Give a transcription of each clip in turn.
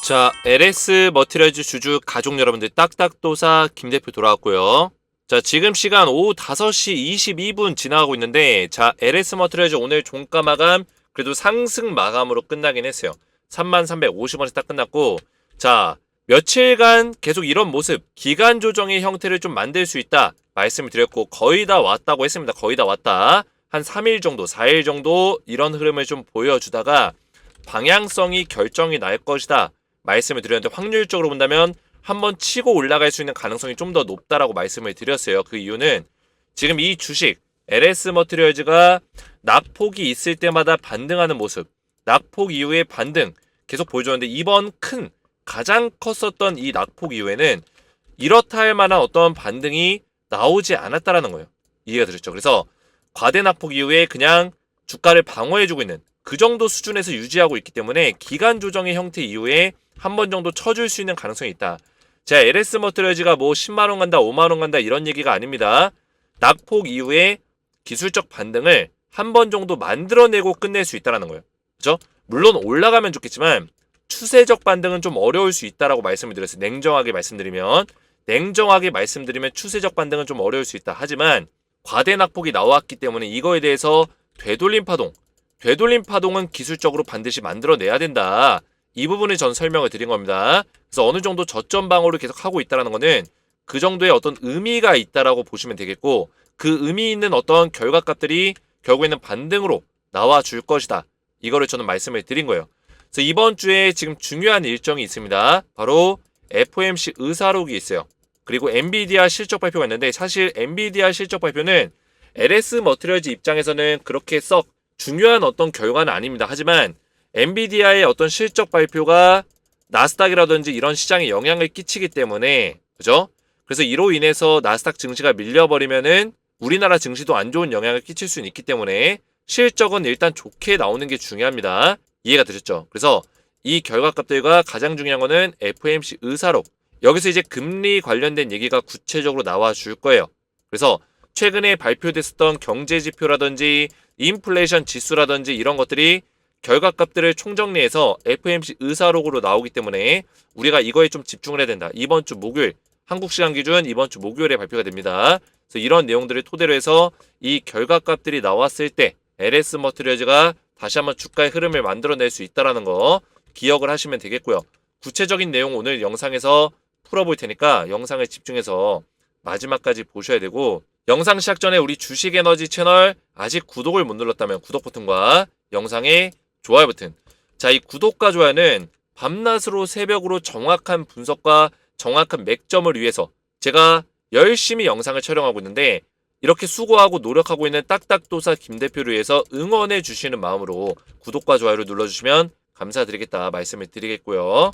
자, LS 머티리얼즈 주주 가족 여러분들 딱딱도사 김 대표 돌아왔고요. 자, 지금 시간 오후 5시 22분 지나가고 있는데, 자, LS 머티리얼즈 오늘 종가 마감 그래도 상승 마감으로 끝나긴 했어요. 3350원에서 딱 끝났고, 자, 며칠간 계속 이런 모습, 기간 조정의 형태를 좀 만들 수 있다 말씀을 드렸고, 거의 다 왔다고 했습니다. 거의 다 왔다. 한 3일 정도, 4일 정도 이런 흐름을 좀 보여주다가 방향성이 결정이 날 것이다 말씀을 드렸는데, 확률적으로 본다면 한번 치고 올라갈 수 있는 가능성이 좀 더 높다라고 말씀을 드렸어요. 그 이유는 지금 이 주식 LS 머티리얼즈가 낙폭이 있을 때마다 반등하는 모습, 낙폭 이후의 반등 계속 보여줬는데, 이번 큰 가장 컸었던 이 낙폭 이후에는 이렇다 할 만한 어떤 반등이 나오지 않았다라는 거예요. 이해가 되셨죠? 그래서 과대 낙폭 이후에 그냥 주가를 방어해주고 있는 그 정도 수준에서 유지하고 있기 때문에 기간 조정의 형태 이후에 한 번 정도 쳐줄 수 있는 가능성이 있다. 제가 LS 머티리얼즈가 뭐 10만원 간다 5만원 간다 이런 얘기가 아닙니다. 낙폭 이후에 기술적 반등을 한 번 정도 만들어내고 끝낼 수 있다는 거예요. 그렇죠? 물론 올라가면 좋겠지만 추세적 반등은 좀 어려울 수 있다라고 말씀을 드렸어요. 냉정하게 말씀드리면 추세적 반등은 좀 어려울 수 있다. 하지만 과대 낙폭이 나왔기 때문에 이거에 대해서 되돌림 파동은 기술적으로 반드시 만들어내야 된다. 이 부분을 전 설명을 드린 겁니다. 그래서 어느 정도 저점 방어를 계속 하고 있다는 거는 그 정도의 어떤 의미가 있다라고 보시면 되겠고, 그 의미 있는 어떤 결과값들이 결국에는 반등으로 나와줄 것이다. 이거를 저는 말씀을 드린 거예요. 그래서 이번 주에 지금 중요한 일정이 있습니다. 바로 FOMC 의사록이 있어요. 그리고 엔비디아 실적 발표가 있는데, 사실 엔비디아 실적 발표는 LS 머티리얼즈 입장에서는 그렇게 썩 중요한 어떤 결과는 아닙니다. 하지만 엔비디아의 어떤 실적 발표가 나스닥이라든지 이런 시장에 영향을 끼치기 때문에, 그죠? 그래서 이로 인해서 나스닥 증시가 밀려버리면은 우리나라 증시도 안 좋은 영향을 끼칠 수 있기 때문에 실적은 일단 좋게 나오는 게 중요합니다. 이해가 되셨죠? 그래서 이 결과값들과 가장 중요한 거는 FOMC 의사록. 여기서 이제 금리 관련된 얘기가 구체적으로 나와 줄 거예요. 그래서 최근에 발표됐었던 경제 지표라든지 인플레이션 지수라든지 이런 것들이 결과값들을 총정리해서 FOMC 의사록으로 나오기 때문에 우리가 이거에 좀 집중을 해야 된다. 이번 주 목요일, 한국 시간 기준 이번 주 목요일에 발표가 됩니다. 그래서 이런 내용들을 토대로 해서 이 결과값들이 나왔을 때 LS 머티리얼즈가 다시 한번 주가의 흐름을 만들어낼 수 있다는 거 기억을 하시면 되겠고요. 구체적인 내용 오늘 영상에서 풀어볼 테니까 영상을 집중해서 마지막까지 보셔야 되고, 영상 시작 전에 우리 주식에너지 채널 아직 구독을 못 눌렀다면 구독 버튼과 영상에 좋아요 버튼. 자, 이 구독과 좋아요는 밤낮으로 새벽으로 정확한 분석과 정확한 맥점을 위해서 제가 열심히 영상을 촬영하고 있는데, 이렇게 수고하고 노력하고 있는 딱딱도사 김 대표를 위해서 응원해 주시는 마음으로 구독과 좋아요를 눌러주시면 감사드리겠다 말씀을 드리겠고요.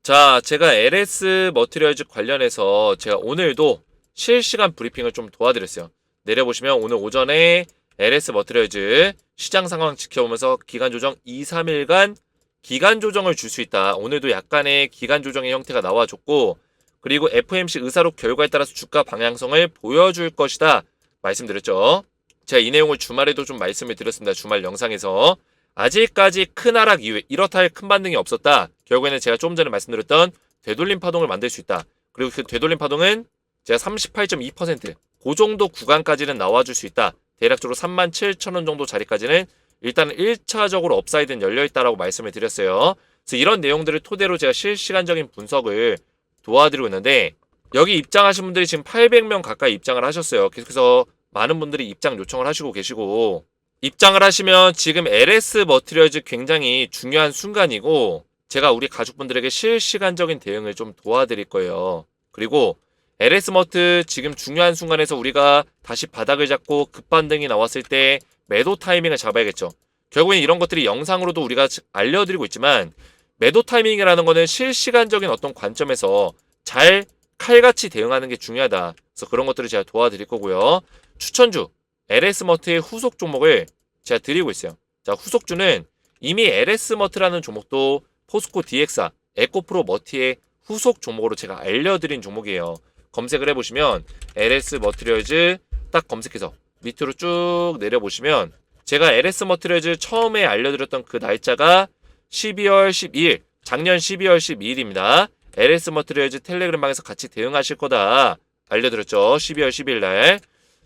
자, 제가 LS 머티리얼즈 관련해서 제가 오늘도 실시간 브리핑을 좀 도와드렸어요. 내려보시면 오늘 오전에 LS 머티리얼즈 시장 상황 지켜보면서 기간 조정 2, 3일간 기간 조정을 줄 수 있다. 오늘도 약간의 기간 조정의 형태가 나와줬고, 그리고 FOMC 의사록 결과에 따라서 주가 방향성을 보여줄 것이다 말씀드렸죠. 제가 이 내용을 주말에도 좀 말씀을 드렸습니다. 주말 영상에서. 아직까지 큰 하락 이후에 이렇다 할 큰 반등이 없었다. 결국에는 제가 좀 전에 말씀드렸던 되돌림 파동을 만들 수 있다. 그리고 그 되돌림 파동은 제가 38.2% 그 정도 구간까지는 나와줄 수 있다. 대략적으로 37,000원 정도 자리까지는 일단 1차적으로 업사이드는 열려있다라고 말씀을 드렸어요. 그래서 이런 내용들을 토대로 제가 실시간적인 분석을 도와드리고 있는데, 여기 입장하신 분들이 지금 800명 가까이 입장을 하셨어요. 계속해서 많은 분들이 입장 요청을 하시고 계시고, 입장을 하시면 지금 LS 머티리얼즈 굉장히 중요한 순간이고, 제가 우리 가족분들에게 실시간적인 대응을 좀 도와드릴 거예요. 그리고 LS 머트 지금 중요한 순간에서 우리가 다시 바닥을 잡고 급반등이 나왔을 때 매도 타이밍을 잡아야겠죠. 결국엔 이런 것들이 영상으로도 우리가 알려드리고 있지만, 매도 타이밍이라는 거는 실시간적인 어떤 관점에서 잘 칼같이 대응하는 게 중요하다. 그래서 그런 것들을 제가 도와드릴 거고요. 추천주 LS 머트의 후속 종목을 제가 드리고 있어요. 자, 후속주는 이미 LS 머트라는 종목도 포스코 DXA, 에코프로 머티의 후속 종목으로 제가 알려드린 종목이에요. 검색을 해보시면 LS 머티리얼즈 딱 검색해서 밑으로 쭉 내려보시면 제가 LS 머티리얼즈 처음에 알려드렸던 그 날짜가 12월 12일 작년 12월 12일입니다. LS 머티리얼즈 텔레그램방에서 같이 대응하실 거다 알려드렸죠. 12월 12일 날.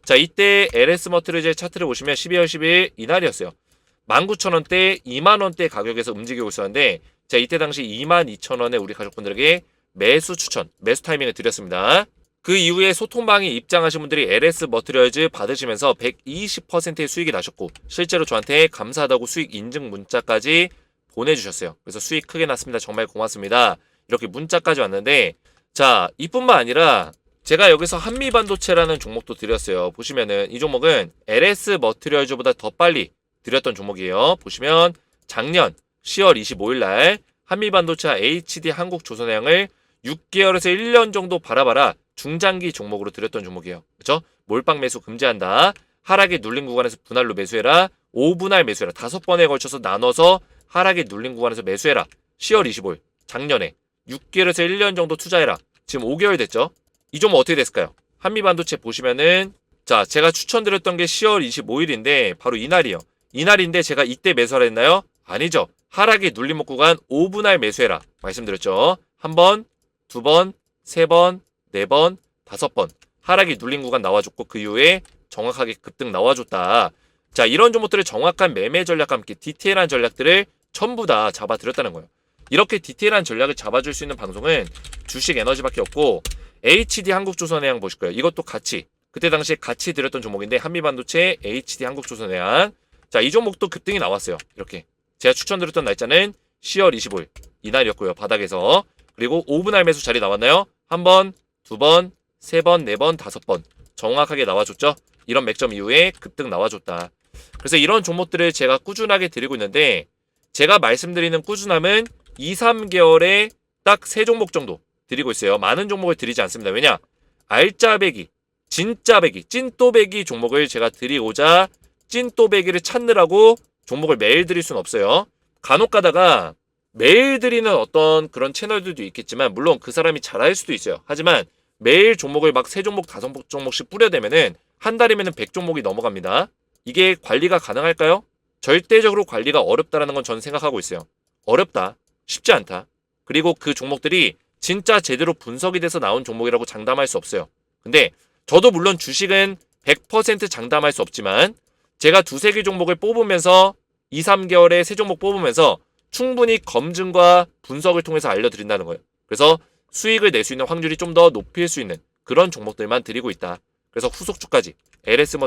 자, 이때 LS 머티리얼즈의 차트를 보시면 12월 12일 이날이었어요. 19,000원대, 20,000원대 가격에서 움직이고 있었는데, 자, 이때 당시 22,000원에 우리 가족분들에게 매수 추천, 매수 타이밍을 드렸습니다. 그 이후에 소통방에 입장하신 분들이 LS 머티리얼즈 받으시면서 120%의 수익이 나셨고, 실제로 저한테 감사하다고 수익 인증 문자까지 보내주셨어요. 그래서 수익 크게 났습니다. 정말 고맙습니다. 이렇게 문자까지 왔는데, 자, 이뿐만 아니라 제가 여기서 한미반도체라는 종목도 드렸어요. 보시면은 이 종목은 LS 머티리얼즈보다 더 빨리 드렸던 종목이에요. 보시면 작년 10월 25일 날 한미반도체와 HD 한국조선해양을 6개월에서 1년 정도 바라봐라 중장기 종목으로 드렸던 종목이에요. 그렇죠? 몰빵 매수 금지한다. 하락에 눌린 구간에서 분할로 매수해라. 5분할 매수해라. 5번에 걸쳐서 나눠서 하락에 눌린 구간에서 매수해라. 10월 25일 작년에 6개월에서 1년 정도 투자해라. 지금 5개월 됐죠? 이 종목 어떻게 됐을까요? 한미반도체 보시면은 자, 제가 추천드렸던 게 10월 25일인데 바로 이날이요. 이날인데 제가 이때 매수하라 했나요? 아니죠. 하락에 눌림 구간 5분할 매수해라 말씀드렸죠. 한 번, 두 번, 세 번, 네 번, 5번 하락이 눌린 구간 나와줬고 그 이후에 정확하게 급등 나와줬다. 자, 이런 종목들을 정확한 매매 전략과 함께 디테일한 전략들을 전부 다 잡아드렸다는 거예요. 이렇게 디테일한 전략을 잡아줄 수 있는 방송은 주식 에너지밖에 없고, HD 한국조선해양 보실 거예요. 이것도 같이 그때 당시에 같이 드렸던 종목인데 한미반도체 HD 한국조선해양. 자, 이 종목도 급등이 나왔어요. 이렇게 제가 추천드렸던 날짜는 10월 25일 이날이었고요. 바닥에서. 그리고 5분할 매수 자리 나왔나요? 한 번, 두 번, 세 번, 네 번, 5번 정확하게 나와줬죠. 이런 맥점 이후에 급등 나와줬다. 그래서 이런 종목들을 제가 꾸준하게 드리고 있는데, 제가 말씀드리는 꾸준함은 2, 3개월에 딱 3종목 정도 드리고 있어요. 많은 종목을 드리지 않습니다. 왜냐? 알짜배기, 진짜배기, 찐또배기 종목을 제가 드리고자 찐또배기를 찾느라고 종목을 매일 드릴 수는 없어요. 간혹 가다가 매일 드리는 어떤 그런 채널들도 있겠지만, 물론 그 사람이 잘할 수도 있어요. 하지만 매일 종목을 막 3종목, 5종목씩 뿌려대면은 한 달이면은 100종목이 넘어갑니다. 이게 관리가 가능할까요? 절대적으로 관리가 어렵다라는 건 저는 생각하고 있어요. 어렵다. 쉽지 않다. 그리고 그 종목들이 진짜 제대로 분석이 돼서 나온 종목이라고 장담할 수 없어요. 근데 저도 물론 주식은 100% 장담할 수 없지만, 제가 2-3개 종목을 뽑으면서 2, 3개월에 3종목 뽑으면서 충분히 검증과 분석을 통해서 알려드린다는 거예요. 그래서 수익을 낼 수 있는 확률이 좀 더 높일 수 있는 그런 종목들만 드리고 있다. 그래서 후속주까지 LS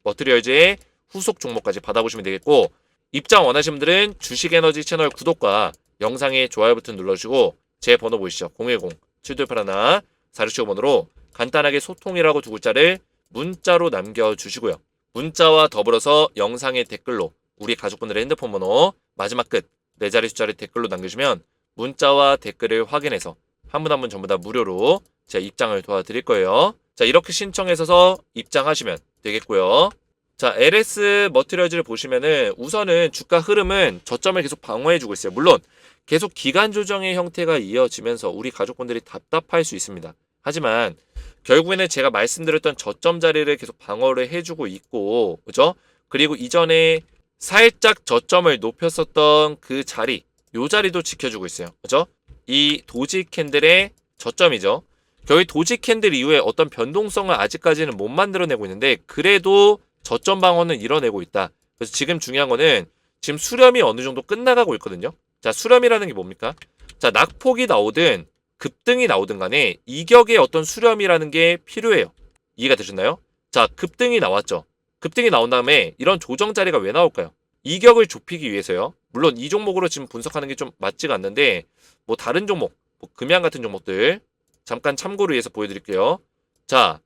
머티리얼즈의 후속 종목까지 받아보시면 되겠고, 입장 원하시는 분들은 주식에너지 채널 구독과 영상에 좋아요 버튼 눌러주시고 제 번호 보이시죠? 010-7281-4675번으로 간단하게 소통이라고 두 글자를 문자로 남겨주시고요. 문자와 더불어서 영상의 댓글로 우리 가족분들의 핸드폰 번호 마지막 끝 4자리 숫자를 댓글로 남겨주시면 문자와 댓글을 확인해서 한 분 한 분 전부 다 무료로 제가 입장을 도와드릴 거예요. 자, 이렇게 신청해서 입장하시면 되겠고요. 자, LS 머티리얼즈를 보시면은 우선은 주가 흐름은 저점을 계속 방어해주고 있어요. 물론 계속 기간 조정의 형태가 이어지면서 우리 가족분들이 답답할 수 있습니다. 하지만 결국에는 제가 말씀드렸던 저점 자리를 계속 방어를 해주고 있고, 그죠? 그리고 이전에 살짝 저점을 높였었던 그 자리, 요 자리도 지켜주고 있어요. 그죠? 이 도지 캔들의 저점이죠. 결국 도지 캔들 이후에 어떤 변동성을 아직까지는 못 만들어내고 있는데, 그래도 저점 방어는 이뤄내고 있다. 그래서 지금 중요한 거는 지금 수렴이 어느 정도 끝나가고 있거든요. 자, 수렴이라는 게 뭡니까? 자, 낙폭이 나오든 급등이 나오든 간에 이격의 어떤 수렴이라는 게 필요해요. 이해가 되셨나요? 자, 급등이 나왔죠. 급등이 나온 다음에 이런 조정 자리가 왜 나올까요? 이격을 좁히기 위해서요. 물론 이 종목으로 지금 분석하는 게 좀 맞지가 않는데, 뭐 다른 종목, 뭐 금양 같은 종목들 잠깐 참고를 위해서 보여드릴게요. 자,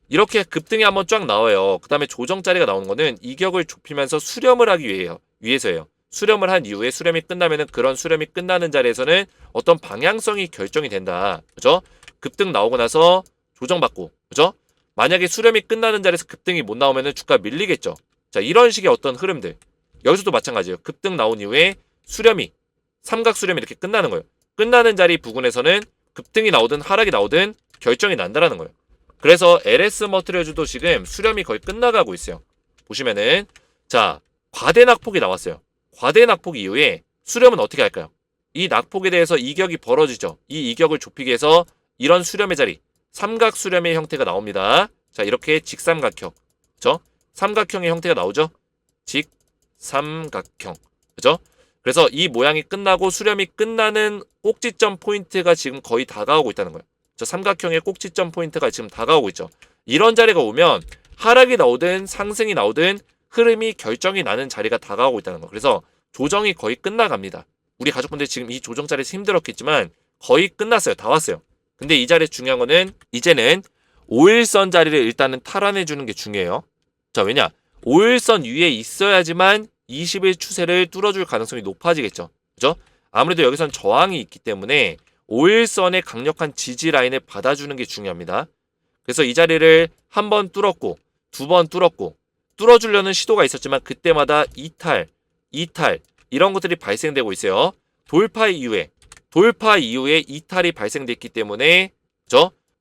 이렇게 급등이 한번 쫙 나와요. 그 다음에 조정 자리가 나오는 거는 이격을 좁히면서 수렴을 하기 위해서예요. 수렴을 한 이후에 수렴이 끝나면은 그런 수렴이 끝나는 자리에서는 어떤 방향성이 결정이 된다. 그죠? 급등 나오고 나서 조정받고, 그죠? 만약에 수렴이 끝나는 자리에서 급등이 못 나오면은 주가 밀리겠죠. 자, 이런 식의 어떤 흐름들. 여기서도 마찬가지예요. 급등 나온 이후에 수렴이, 삼각 수렴이 이렇게 끝나는 거예요. 끝나는 자리 부근에서는 급등이 나오든 하락이 나오든 결정이 난다라는 거예요. 그래서 LS 머티리얼즈도 지금 수렴이 거의 끝나가고 있어요. 보시면은, 자, 과대 낙폭이 나왔어요. 과대 낙폭 이후에 수렴은 어떻게 할까요? 이 낙폭에 대해서 이격이 벌어지죠. 이 이격을 좁히기 위해서 이런 수렴의 자리, 삼각 수렴의 형태가 나옵니다. 자, 이렇게 직삼각형, 그죠? 삼각형의 형태가 나오죠. 직삼각형, 그죠? 그래서 이 모양이 끝나고 수렴이 끝나는 꼭지점 포인트가 지금 거의 다가오고 있다는 거예요. 저 삼각형의 꼭지점 포인트가 지금 다가오고 있죠. 이런 자리가 오면 하락이 나오든 상승이 나오든 흐름이 결정이 나는 자리가 다가오고 있다는 거. 그래서 조정이 거의 끝나갑니다. 우리 가족분들 지금 이 조정 자리에서 힘들었겠지만 거의 끝났어요. 다 왔어요. 근데 이 자리에 중요한 거는 이제는 5일선 자리를 일단은 탈환해 주는 게 중요해요. 자, 왜냐? 5일선 위에 있어야지만 20일 추세를 뚫어줄 가능성이 높아지겠죠. 그죠? 아무래도 여기선 저항이 있기 때문에 5일선의 강력한 지지 라인을 받아주는 게 중요합니다. 그래서 이 자리를 한 번 뚫었고 두 번 뚫었고 뚫어주려는 시도가 있었지만 그때마다 이탈 이런 것들이 발생되고 있어요. 돌파 이후에 이탈이 발생됐기 때문에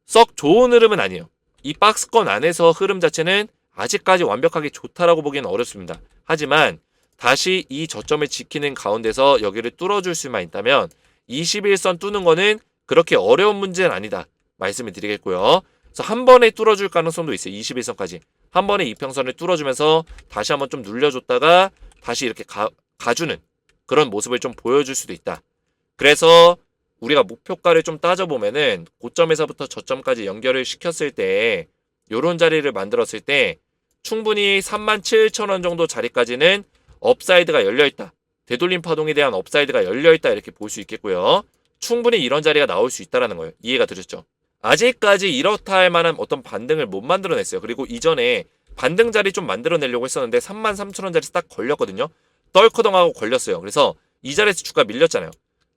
썩 좋은 흐름은 아니에요. 이 박스권 안에서 흐름 자체는 아직까지 완벽하게 좋다라고 보기는 어렵습니다. 하지만 다시 이 저점을 지키는 가운데서 여기를 뚫어줄 수만 있다면 21선 뚫는 거는 그렇게 어려운 문제는 아니다 말씀을 드리겠고요. 그래서 한 번에 뚫어줄 가능성도 있어요. 21선까지 한 번에 이평선을 뚫어주면서 다시 한번 좀 눌려줬다가 다시 이렇게 가주는 그런 모습을 좀 보여줄 수도 있다. 그래서 우리가 목표가를 좀 따져보면은 고점에서부터 저점까지 연결을 시켰을 때 요런 자리를 만들었을 때 충분히 37,000원 정도 자리까지는 업사이드가 열려있다. 되돌림 파동에 대한 업사이드가 열려있다 이렇게 볼 수 있겠고요. 충분히 이런 자리가 나올 수 있다는 거예요. 이해가 되셨죠? 아직까지 이렇다 할 만한 어떤 반등을 못 만들어냈어요. 그리고 이전에 반등 자리 좀 만들어내려고 했었는데 33,000원 자리에서 딱 걸렸거든요. 떨커덩하고 걸렸어요. 그래서 이 자리에서 주가 밀렸잖아요.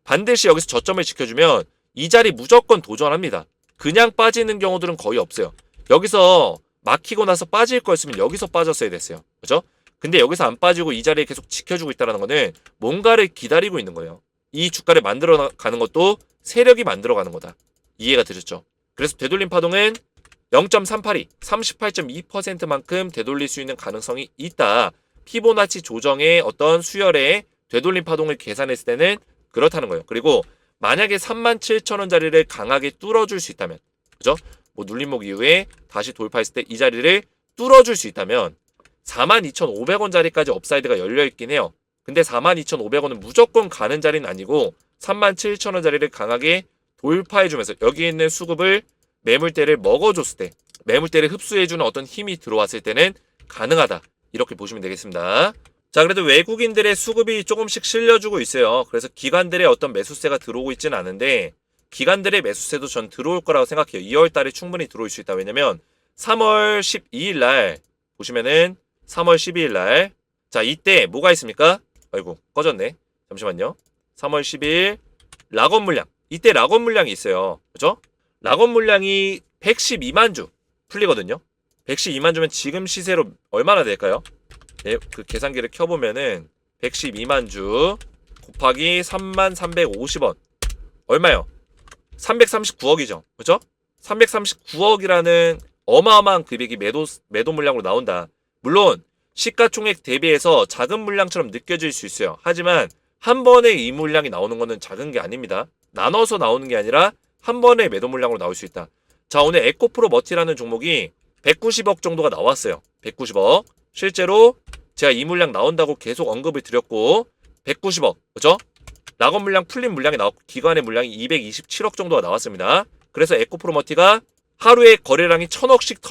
반드시 여기서 저점을 지켜주면 이 자리 무조건 도전합니다. 그냥 빠지는 경우들은 거의 없어요. 여기서 막히고 나서 빠질 거였으면 여기서 빠졌어야 됐어요. 그죠? 근데 여기서 안 빠지고 이 자리에 계속 지켜주고 있다는 거는 뭔가를 기다리고 있는 거예요. 이 주가를 만들어가는 것도 세력이 만들어가는 거다. 이해가 되셨죠? 그래서 되돌림 파동은 0.382, 38.2%만큼 되돌릴 수 있는 가능성이 있다. 피보나치 조정의 어떤 수열의 되돌림 파동을 계산했을 때는 그렇다는 거예요. 그리고 만약에 37,000원 자리를 강하게 뚫어줄 수 있다면, 그죠? 뭐 눌림목 이후에 다시 돌파했을 때 이 자리를 뚫어줄 수 있다면 42,500원 자리까지 업사이드가 열려있긴 해요. 근데 42,500원은 무조건 가는 자리는 아니고 37,000원 자리를 강하게 돌파해주면서 여기 있는 수급을 매물대를 먹어줬을 때 매물대를 흡수해주는 어떤 힘이 들어왔을 때는 가능하다. 이렇게 보시면 되겠습니다. 자, 그래도 외국인들의 수급이 조금씩 실려주고 있어요. 그래서 기관들의 어떤 매수세가 들어오고 있지는 않은데 기관들의 매수세도 전 들어올 거라고 생각해요. 2월 달에 충분히 들어올 수 있다. 왜냐면 3월 12일 날 보시면은 3월 12일 날 자, 이때 뭐가 있습니까? 아이고, 꺼졌네. 잠시만요. 3월 12일 락원 물량. 이때 락원 물량이 있어요. 그죠? 락원 물량이 112만 주 풀리거든요. 112만 주면 지금 시세로 얼마나 될까요? 네, 그 계산기를 켜보면은 112만 주 곱하기 33,350원 얼마요? 339억이죠. 그죠? 339억이라는 어마어마한 금액이 매도 물량으로 나온다. 물론 시가총액 대비해서 작은 물량처럼 느껴질 수 있어요. 하지만 한 번에 이 물량이 나오는 거는 작은 게 아닙니다. 나눠서 나오는 게 아니라 한 번에 매도 물량으로 나올 수 있다. 자, 오늘 에코프로 머티라는 종목이 190억 정도가 나왔어요. 190억. 실제로 제가 이 물량 나온다고 계속 언급을 드렸고 190억. 그죠? 락원 물량 풀린 물량이 나왔고 기관의 물량이 227억 정도가 나왔습니다. 그래서 에코프로 머티가 하루에 거래량이 1000억씩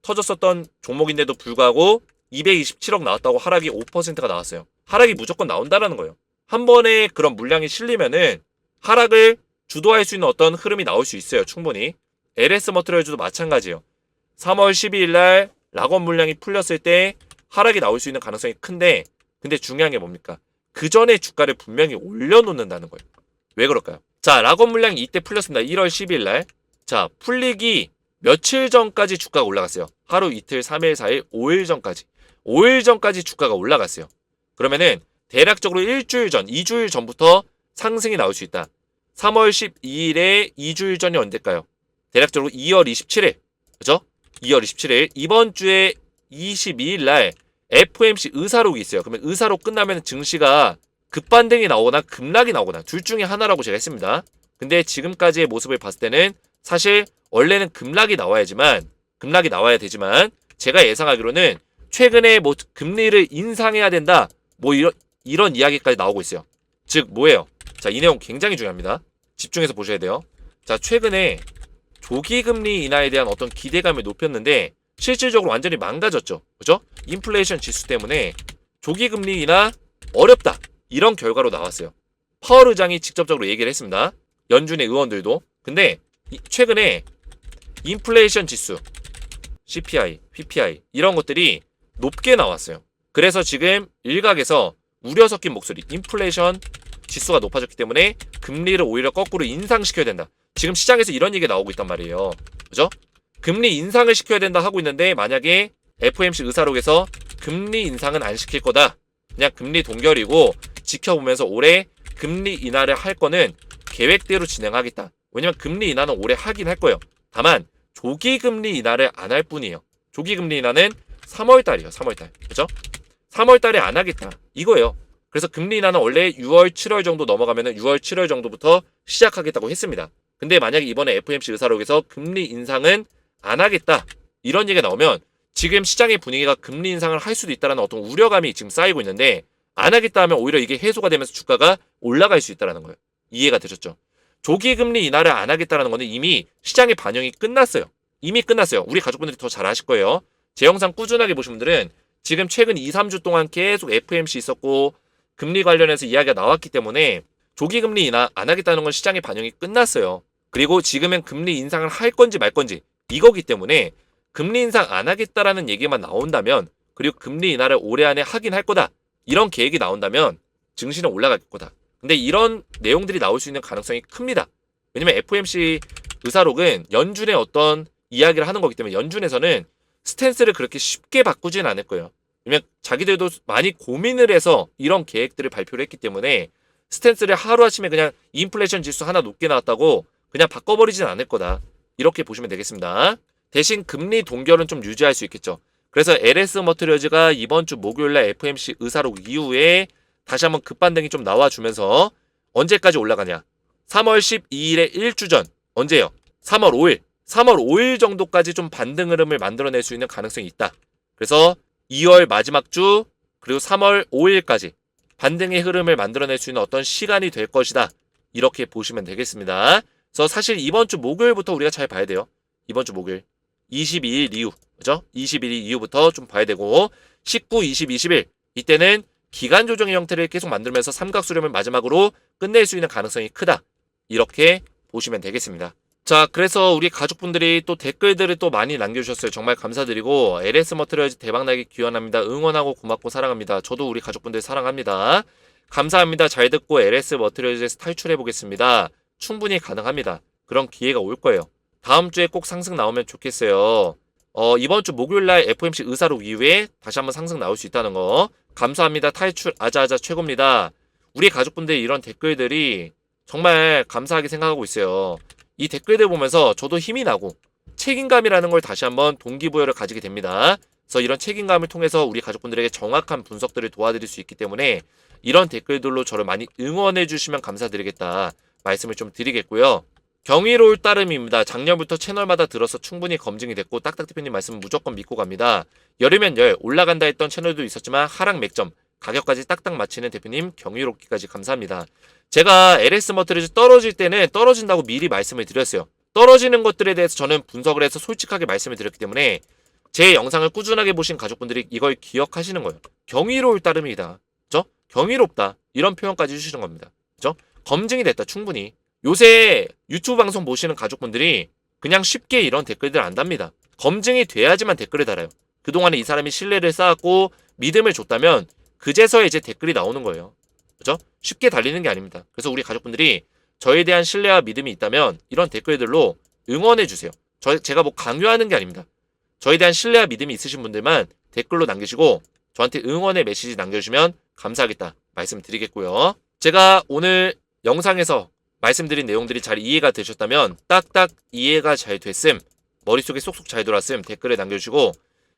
터졌었던 종목인데도 불구하고 227억 나왔다고 하락이 5%가 나왔어요. 하락이 무조건 나온다라는 거예요. 한 번에 그런 물량이 실리면은 하락을 주도할 수 있는 어떤 흐름이 나올 수 있어요. 충분히. LS 머티리얼즈도 마찬가지예요. 3월 12일 날 락원 물량이 풀렸을 때 하락이 나올 수 있는 가능성이 큰데 근데 중요한 게 뭡니까? 그 전에 주가를 분명히 올려놓는다는 거예요. 왜 그럴까요? 자, 락원 물량이 이때 풀렸습니다. 1월 10일 날. 자, 풀리기 며칠 전까지 주가가 올라갔어요. 하루, 이틀, 3일, 4일, 5일 전까지. 5일 전까지 주가가 올라갔어요. 그러면은 대략적으로 일주일 전, 2주일 전부터 상승이 나올 수 있다. 3월 12일에 2주일 전이 언제일까요? 대략적으로 2월 27일. 그죠? 2월 27일. 이번 주에 22일 날 FOMC 의사록이 있어요. 그러면 의사록 끝나면 증시가 급반등이 나오거나 급락이 나오거나 둘 중에 하나라고 제가 했습니다. 근데 지금까지의 모습을 봤을 때는 사실 원래는 급락이 나와야 되지만 제가 예상하기로는 최근에 뭐 금리를 인상해야 된다 뭐 이런 이야기까지 나오고 있어요. 즉 뭐예요? 자, 이 내용 굉장히 중요합니다. 집중해서 보셔야 돼요. 자, 최근에 조기 금리 인하에 대한 어떤 기대감을 높였는데 실질적으로 완전히 망가졌죠. 그죠? 인플레이션 지수 때문에 조기 금리 인하 어렵다. 이런 결과로 나왔어요. 파월 의장이 직접적으로 얘기를 했습니다. 연준의 의원들도. 근데 최근에 인플레이션 지수, CPI, PPI 이런 것들이 높게 나왔어요. 그래서 지금 일각에서 우려 섞인 목소리, 인플레이션 지수가 높아졌기 때문에 금리를 오히려 거꾸로 인상시켜야 된다. 지금 시장에서 이런 얘기가 나오고 있단 말이에요. 그죠? 금리 인상을 시켜야 된다 하고 있는데 만약에 FOMC 의사록에서 금리 인상은 안 시킬 거다. 그냥 금리 동결이고 지켜보면서 올해 금리 인하를 할 거는 계획대로 진행하겠다. 왜냐면 금리 인하는 올해 하긴 할 거예요. 다만 조기 금리 인하를 안 할 뿐이에요. 조기 금리 인하는 3월달이에요. 3월달. 그죠? 3월달에 안 하겠다. 이거예요. 그래서 금리 인하는 원래 6월, 7월 정도 넘어가면은 6월, 7월 정도부터 시작하겠다고 했습니다. 근데 만약에 이번에 FOMC 의사록에서 금리 인상은 안 하겠다. 이런 얘기가 나오면 지금 시장의 분위기가 금리 인상을 할 수도 있다는 어떤 우려감이 지금 쌓이고 있는데 안 하겠다 하면 오히려 이게 해소가 되면서 주가가 올라갈 수 있다는 거예요. 이해가 되셨죠? 조기 금리 인하를 안 하겠다는 거는 이미 시장의 반영이 끝났어요. 이미 끝났어요. 우리 가족분들이 더 잘 아실 거예요. 제 영상 꾸준하게 보신 분들은 지금 최근 2, 3주 동안 계속 FOMC 있었고 금리 관련해서 이야기가 나왔기 때문에 조기 금리 인하 안 하겠다는 건 시장의 반영이 끝났어요. 그리고 지금은 금리 인상을 할 건지 말 건지 이거기 때문에 금리 인상 안 하겠다라는 얘기만 나온다면 그리고 금리 인하를 올해 안에 하긴 할 거다. 이런 계획이 나온다면 증시는 올라갈 거다. 근데 이런 내용들이 나올 수 있는 가능성이 큽니다. 왜냐면 FOMC 의사록은 연준의 어떤 이야기를 하는 거기 때문에 연준에서는 스탠스를 그렇게 쉽게 바꾸진 않을 거예요. 왜냐면 자기들도 많이 고민을 해서 이런 계획들을 발표를 했기 때문에 스탠스를 하루아침에 그냥 인플레이션 지수 하나 높게 나왔다고 그냥 바꿔버리진 않을 거다. 이렇게 보시면 되겠습니다. 대신 금리 동결은 좀 유지할 수 있겠죠. 그래서 LS 머티리얼즈가 이번 주 목요일날 FOMC 의사록 이후에 다시 한번 급반등이 좀 나와주면서 언제까지 올라가냐. 3월 12일에 1주 전 언제요? 3월 5일. 3월 5일 정도까지 좀 반등 흐름을 만들어낼 수 있는 가능성이 있다. 그래서 2월 마지막 주 그리고 3월 5일까지 반등의 흐름을 만들어낼 수 있는 어떤 시간이 될 것이다. 이렇게 보시면 되겠습니다. 그래서 사실 이번 주 목요일부터 우리가 잘 봐야 돼요. 이번 주 목요일. 22일 이후. 그죠? 22일 이후부터 좀 봐야 되고 19, 20, 21 이때는 기간 조정의 형태를 계속 만들면서 삼각수렴을 마지막으로 끝낼 수 있는 가능성이 크다. 이렇게 보시면 되겠습니다. 자, 그래서 우리 가족분들이 또 댓글들을 또 많이 남겨주셨어요. 정말 감사드리고 LS 머티리얼즈 대박나기 기원합니다. 응원하고 고맙고 사랑합니다. 저도 우리 가족분들 사랑합니다. 감사합니다. 잘 듣고 LS 머티리얼즈에서 탈출해보겠습니다. 충분히 가능합니다. 그런 기회가 올 거예요. 다음 주에 꼭 상승 나오면 좋겠어요. 이번 주 목요일날 FOMC 의사록 이후에 다시 한번 상승 나올 수 있다는 거. 감사합니다. 탈출 아자아자 최고입니다. 우리 가족분들 이런 댓글들이 정말 감사하게 생각하고 있어요. 이 댓글들 보면서 저도 힘이 나고 책임감이라는 걸 다시 한번 동기부여를 가지게 됩니다. 그래서 이런 책임감을 통해서 우리 가족분들에게 정확한 분석들을 도와드릴 수 있기 때문에 이런 댓글들로 저를 많이 응원해 주시면 감사드리겠다 말씀을 좀 드리겠고요. 경이로울 따름입니다. 작년부터 채널마다 들어서 충분히 검증이 됐고 딱딱 대표님 말씀은 무조건 믿고 갑니다. 열이면 열 올라간다 했던 채널도 있었지만 하락 맥점 가격까지 딱딱 맞히는 대표님 경이롭기까지 감사합니다. 제가 LS 머티리얼즈 떨어질 때는 떨어진다고 미리 말씀을 드렸어요. 떨어지는 것들에 대해서 저는 분석을 해서 솔직하게 말씀을 드렸기 때문에 제 영상을 꾸준하게 보신 가족분들이 이걸 기억하시는 거예요. 경이로울 따름이다. 그죠? 경이롭다. 이런 표현까지 해주시는 겁니다. 그죠? 검증이 됐다. 충분히. 요새 유튜브 방송 보시는 가족분들이 그냥 쉽게 이런 댓글들 안 답니다. 검증이 돼야지만 댓글을 달아요. 그동안에 이 사람이 신뢰를 쌓았고 믿음을 줬다면 그제서야 이제 댓글이 나오는 거예요. 그죠? 쉽게 달리는 게 아닙니다. 그래서 우리 가족분들이 저에 대한 신뢰와 믿음이 있다면 이런 댓글들로 응원해 주세요. 제가 뭐 강요하는 게 아닙니다. 저에 대한 신뢰와 믿음이 있으신 분들만 댓글로 남기시고 저한테 응원의 메시지 남겨주시면 감사하겠다 말씀드리겠고요. 제가 오늘 영상에서 말씀드린 내용들이 잘 이해가 되셨다면 딱딱 이해가 잘 됐음, 머릿속에 쏙쏙 잘 돌았음 댓글에 남겨주시고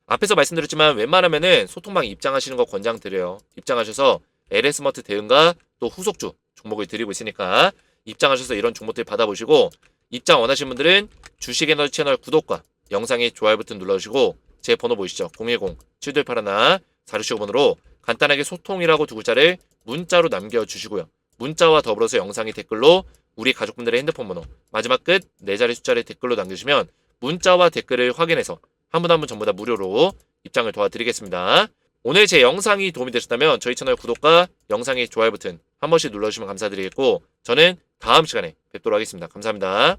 앞에서 말씀드렸지만 웬만하면은 소통방 입장하시는 거 권장드려요. 입장하셔서 LS마트 대응과 또 후속주 종목을 드리고 있으니까 입장하셔서 이런 종목들 받아보시고 입장 원하시는 분들은 주식에너지 채널 구독과 영상에 좋아요 버튼 눌러주시고 제 번호 보이시죠? 010-7281-4615번으로 간단하게 소통이라고 두 글자를 문자로 남겨주시고요. 문자와 더불어서 영상의 댓글로 우리 가족분들의 핸드폰 번호 마지막 끝 4자리 숫자를 댓글로 남겨주시면 문자와 댓글을 확인해서 한 분 한 분 전부 다 무료로 입장을 도와드리겠습니다. 오늘 제 영상이 도움이 되셨다면 저희 채널 구독과 영상의 좋아요 버튼 한 번씩 눌러주시면 감사드리겠고 저는 다음 시간에 뵙도록 하겠습니다. 감사합니다.